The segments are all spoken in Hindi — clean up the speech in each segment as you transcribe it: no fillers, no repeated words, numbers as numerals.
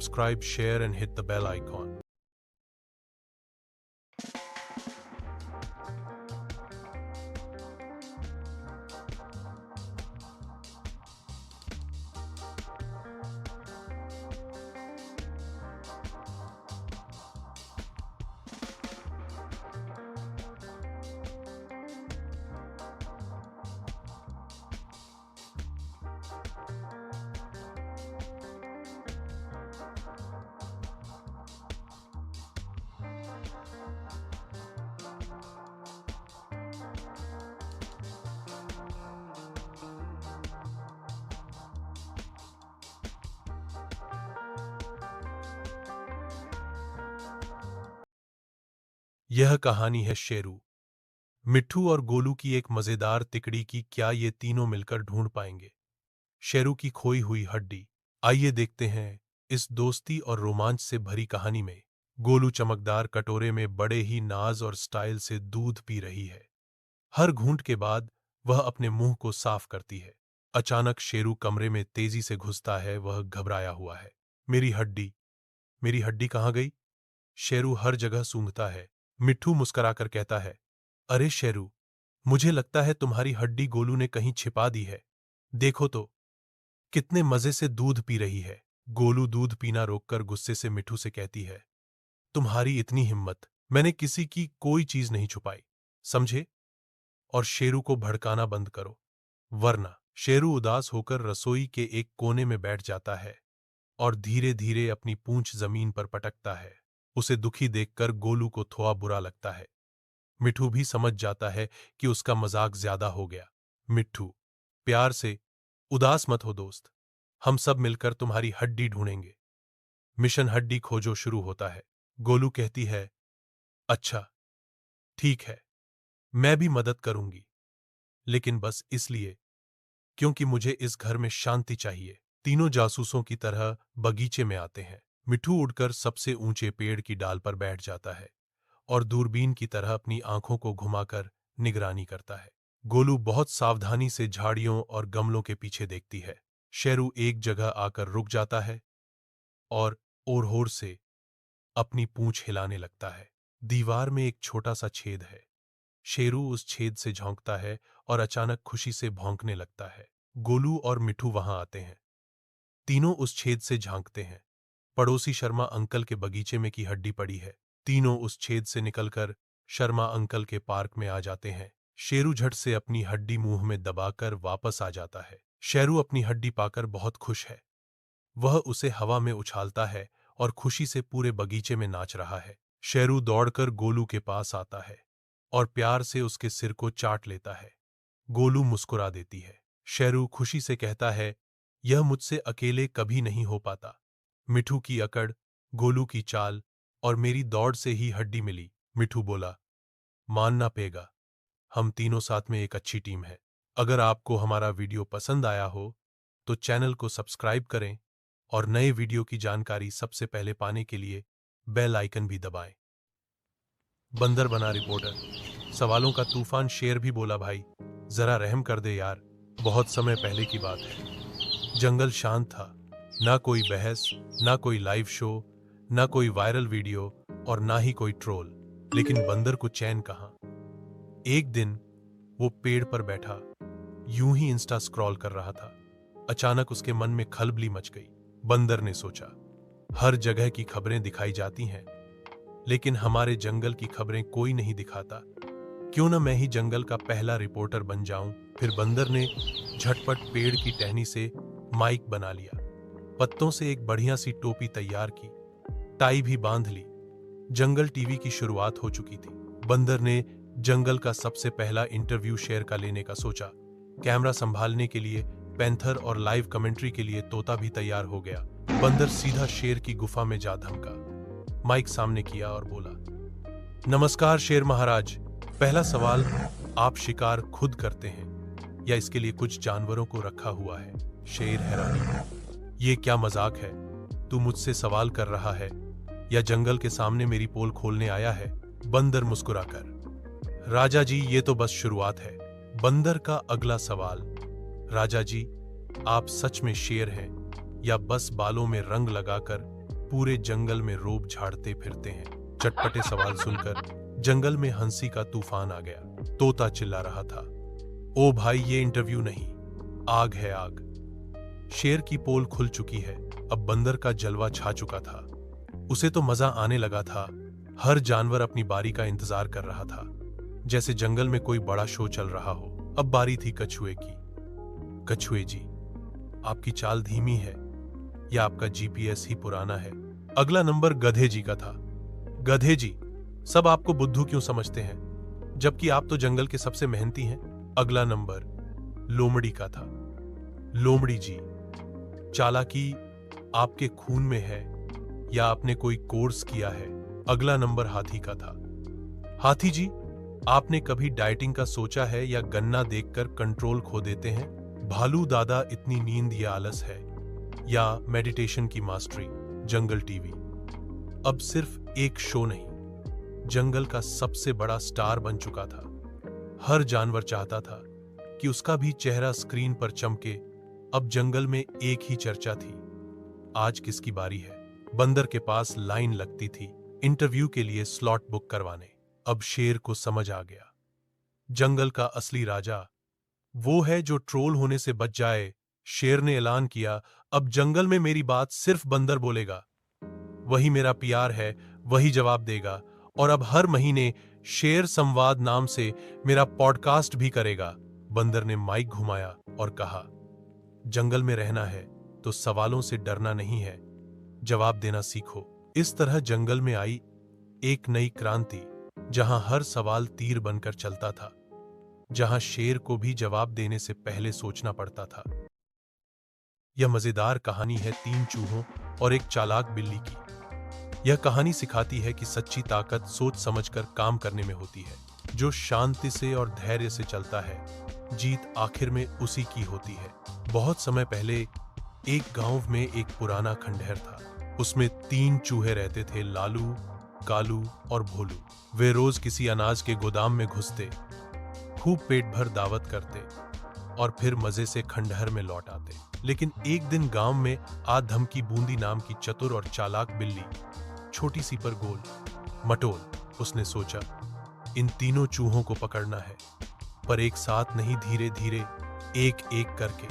subscribe, share, and hit the bell icon. यह कहानी है शेरू, मिट्ठू और गोलू की एक मजेदार तिकड़ी की। क्या ये तीनों मिलकर ढूंढ पाएंगे शेरू की खोई हुई हड्डी? आइए देखते हैं इस दोस्ती और रोमांच से भरी कहानी में। गोलू चमकदार कटोरे में बड़े ही नाज और स्टाइल से दूध पी रही है। हर घूंट के बाद वह अपने मुंह को साफ करती है। अचानक शेरू कमरे में तेजी से घुसता है। वह घबराया हुआ है। मेरी हड्डी कहाँ गई? शेरू हर जगह सूंघता है। मिट्ठू मुस्कुराकर कहता है, अरे शेरू, मुझे लगता है तुम्हारी हड्डी गोलू ने कहीं छिपा दी है। देखो तो, कितने मजे से दूध पी रही है। गोलू दूध पीना रोककर गुस्से से मिट्ठू से कहती है, तुम्हारी इतनी हिम्मत, मैंने किसी की कोई चीज नहीं छुपाई, समझे? और शेरू को भड़काना बंद करो, वरना। शेरू उदास होकर रसोई के एक कोने में बैठ जाता है और धीरे धीरे अपनी पूंछ जमीन पर पटकता है। उसे दुखी देखकर गोलू को थोड़ा बुरा लगता है। मिट्ठू भी समझ जाता है कि उसका मजाक ज्यादा हो गया। मिट्ठू, प्यार से, उदास मत हो दोस्त, हम सब मिलकर तुम्हारी हड्डी ढूंढेंगे। मिशन हड्डी खोजो शुरू होता है। गोलू कहती है, अच्छा, ठीक है, मैं भी मदद करूंगी, लेकिन बस इसलिए क्योंकि मुझे इस घर में शांति चाहिए। तीनों जासूसों की तरह बगीचे में आते हैं। मिट्ठू उड़कर सबसे ऊंचे पेड़ की डाल पर बैठ जाता है और दूरबीन की तरह अपनी आंखों को घुमाकर निगरानी करता है। गोलू बहुत सावधानी से झाड़ियों और गमलों के पीछे देखती है। शेरू एक जगह आकर रुक जाता है और ओरहोर से अपनी पूंछ हिलाने लगता है। दीवार में एक छोटा सा छेद है। शेरू उस छेद से झोंकता है और अचानक खुशी से भौंकने लगता है। गोलू और मिट्ठू वहां आते हैं। तीनों उस छेद से झांकते हैं। पड़ोसी शर्मा अंकल के बगीचे में की हड्डी पड़ी है। तीनों उस छेद से निकलकर शर्मा अंकल के पार्क में आ जाते हैं। शेरू झट से अपनी हड्डी मुंह में दबाकर वापस आ जाता है। शेरू अपनी हड्डी पाकर बहुत खुश है। वह उसे हवा में उछालता है और खुशी से पूरे बगीचे में नाच रहा है। शेरू दौड़कर गोलू के पास आता है और प्यार से उसके सिर को चाट लेता है। गोलू मुस्कुरा देती है। शेरू खुशी से कहता है, यह मुझसे अकेले कभी नहीं हो पाता। मिट्ठू की अकड़, गोलू की चाल और मेरी दौड़ से ही हड्डी मिली। मिट्ठू बोला, मानना पेगा, हम तीनों साथ में एक अच्छी टीम है। अगर आपको हमारा वीडियो पसंद आया हो तो चैनल को सब्सक्राइब करें और नए वीडियो की जानकारी सबसे पहले पाने के लिए बेल आइकन भी दबाएं। बंदर बना रिपोर्टर, सवालों का तूफान। शेर भी बोला, भाई जरा रहम कर दे यार, बहुत समय पहले की बात है। जंगल शांत था, ना कोई बहस, ना कोई लाइव शो, ना कोई वायरल वीडियो और ना ही कोई ट्रोल। लेकिन बंदर को चैन कहाँ। एक दिन वो पेड़ पर बैठा यूं ही इंस्टा स्क्रॉल कर रहा था। अचानक उसके मन में खलबली मच गई। बंदर ने सोचा, हर जगह की खबरें दिखाई जाती हैं, लेकिन हमारे जंगल की खबरें कोई नहीं दिखाता। क्यों न मैं ही जंगल का पहला रिपोर्टर बन जाऊं। फिर बंदर ने झटपट पेड़ की टहनी से माइक बना लिया, पत्तों से एक बढ़िया सी टोपी तैयार की, टाई भी बांध ली। जंगल टीवी की शुरुआत हो चुकी थी। बंदर ने जंगल का सबसे पहला इंटरव्यू शेर का लेने का सोचा। कैमरा संभालने के लिए पैंथर और लाइव कमेंट्री के लिए तोता भी तैयार हो गया। बंदर सीधा शेर की गुफा में जा धमका, माइक सामने किया और बोला, नमस्कार शेर महाराज, पहला सवाल, आप शिकार खुद करते हैं या इसके लिए कुछ जानवरों को रखा हुआ है? शेर हैरानी, ये क्या मजाक है? तू मुझसे सवाल कर रहा है या जंगल के सामने मेरी पोल खोलने आया है? बंदर मुस्कुराकर, राजा जी ये तो बस शुरुआत है। बंदर का अगला सवाल, राजा जी आप सच में शेर हैं या बस बालों में रंग लगाकर पूरे जंगल में रोब झाड़ते फिरते हैं। चटपटे सवाल सुनकर जंगल में हंसी का तूफान आ गया। तोता चिल्ला रहा था, ओ भाई ये इंटरव्यू नहीं, आग है आग। शेर की पोल खुल चुकी है। अब बंदर का जलवा छा चुका था। उसे तो मजा आने लगा था। हर जानवर अपनी बारी का इंतजार कर रहा था, जैसे जंगल में कोई बड़ा शो चल रहा हो। अब बारी थी कछुए की। कछुए जी, आपकी चाल धीमी है या आपका जीपीएस ही पुराना है? अगला नंबर गधे जी का था। गधे जी, सब आपको बुद्धू क्यों समझते हैं, जबकि आप तो जंगल के सबसे मेहनती हैं। अगला नंबर लोमड़ी का था। लोमड़ी जी, चालाकी आपके खून में है या आपने कोई कोर्स किया है? अगला नंबर हाथी का था। हाथी जी, आपने कभी डाइटिंग का सोचा है या गन्ना देखकर कंट्रोल खो देते हैं? भालू दादा, इतनी नींद या आलस है या मेडिटेशन की मास्टरी? जंगल टीवी अब सिर्फ एक शो नहीं, जंगल का सबसे बड़ा स्टार बन चुका था। हर जानवर चाहता था कि उसका भी चेहरा स्क्रीन पर चमके। अब जंगल में एक ही चर्चा थी, आज किसकी बारी है? बंदर के पास लाइन लगती थी इंटरव्यू के लिए स्लॉट बुक करवाने। अब शेर को समझ आ गया, जंगल का असली राजा वो है जो ट्रोल होने से बच जाए। शेर ने ऐलान किया, अब जंगल में मेरी बात सिर्फ बंदर बोलेगा। वही मेरा पीआर है, वही जवाब देगा। और अब हर महीने शेर संवाद नाम से मेरा पॉडकास्ट भी करेगा। बंदर ने माइक घुमाया और कहा, जंगल में रहना है तो सवालों से डरना नहीं है, जवाब देना सीखो। इस तरह जंगल में आई एक नई क्रांति, जहां हर सवाल तीर बनकर चलता था, जहां शेर को भी जवाब देने से पहले सोचना पड़ता था। यह मजेदार कहानी है 3 चूहों और एक चालाक बिल्ली की। यह कहानी सिखाती है कि सच्ची ताकत सोच समझकर काम करने में होती है। जो शांति से और धैर्य से चलता है, जीत आखिर में उसी की होती है। बहुत समय पहले एक गांव में एक पुराना खंडहर था। उसमें 3 चूहे रहते थे, लालू, कालू और भोलू। वे रोज किसी अनाज के गोदाम में घुसते, खूब पेट भर दावत करते और फिर मजे से खंडहर में लौट आते। लेकिन एक दिन गांव में आ धमकी बूंदी नाम की चतुर और चालाक बिल्ली, छोटी सी पर गोल मटोल। उसने सोचा, इन तीनों चूहों को पकड़ना है, पर एक साथ नहीं, धीरे धीरे, एक एक करके।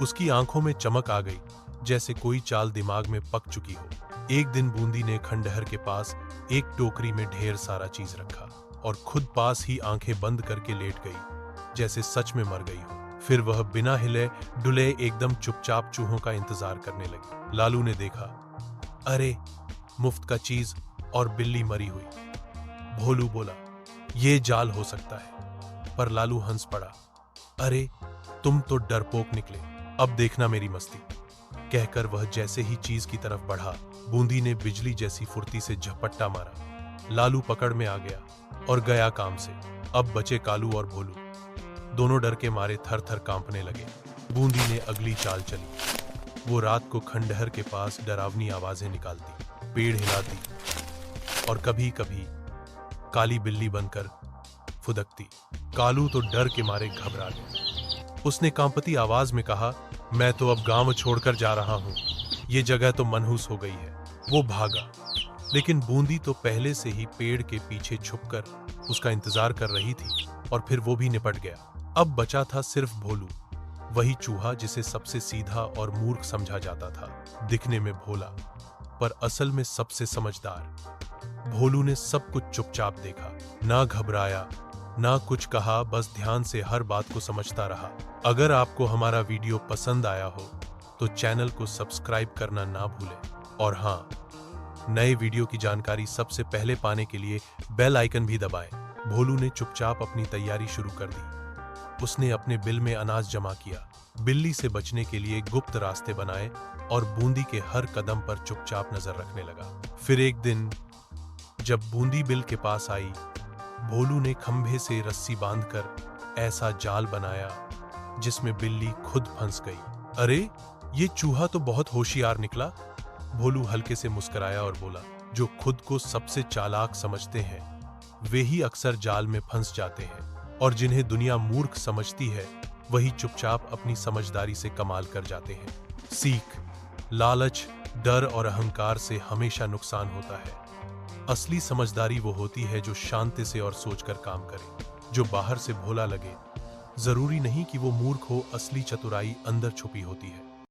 उसकी आंखों में चमक आ गई, जैसे कोई चाल दिमाग में पक चुकी हो। एक दिन बूंदी ने खंडहर के पास एक टोकरी में ढेर सारा चीज रखा और खुद पास ही आंखें बंद करके लेट गई, जैसे सच में मर गई हो। फिर वह बिना हिले डुले एकदम चुपचाप चूहों का इंतजार करने लगी। लालू ने देखा, अरे मुफ्त का चीज और बिल्ली मरी हुई। भोलू बोला, ये जाल हो सकता है। पर लालू हंस पड़ा, अरे तुम तो डरपोक निकले, अब देखना मेरी मस्ती। कहकर वह जैसे ही चीज की तरफ बढ़ा, बूंदी ने बिजली जैसी फुर्ती से झपट्टा मारा। लालू पकड़ में आ गया और गया काम से। अब बचे कालू और भोलू। दोनों डर के मारे थर थर कांपने लगे। बूंदी ने अगली चाल चली। वो रात को खंडहर के पास डरावनी आवाजें निकालती, पेड़ हिलाती और कभी कभी काली बिल्ली बनकर फुदकती। कालू तो डर के मारे घबरा गया। उसने कांपती आवाज में कहा, मैं तो अब गांव छोड़कर जा रहा हूं, ये जगह तो मनहूस हो गई है। वो भागा, लेकिन बूंदी तो पहले से ही पेड़ के पीछे छुपकर उसका इंतजार कर रही थी और फिर वो भी निपट गया। अब बचा था सिर्फ भोलू, वही चूहा जिसे सबसे सीधा और मूर्ख समझा जाता था, दिखने में भोला पर असल में सबसे समझदार। भोलू ने सब कुछ चुपचाप देखा, ना घबराया, ना कुछ कहा, बस ध्यान से हर बात को समझता रहा। अगर आपको हमारा वीडियो पसंद आया हो तो चैनल को सब्सक्राइब करना ना भूलें। और हाँ, नए वीडियो की जानकारी सबसे पहले पाने के लिए बेल आइकन भी दबाएं। भोलू ने चुपचाप अपनी तैयारी शुरू कर दी। उसने अपने बिल में अनाज जमा किया, बिल्ली से बचने के लिए गुप्त रास्ते बनाए और बूंदी के हर कदम पर चुपचाप नजर रखने लगा। फिर एक दिन जब बूंदी बिल के पास आई, भोलू ने खंभे से रस्सी बांधकर ऐसा जाल बनाया जिसमें बिल्ली खुद फंस गई। अरे ये चूहा तो बहुत होशियार निकला। भोलू हल्के से मुस्कुराया और बोला, जो खुद को सबसे चालाक समझते हैं वे ही अक्सर जाल में फंस जाते हैं, और जिन्हें दुनिया मूर्ख समझती है वही चुपचाप अपनी समझदारी से कमाल कर जाते हैं। सीख, लालच डर और अहंकार से हमेशा नुकसान होता है। असली समझदारी वो होती है जो शांति से और सोचकर काम करे। जो बाहर से भोला लगे, जरूरी नहीं कि वो मूर्ख हो, असली चतुराई अंदर छुपी होती है।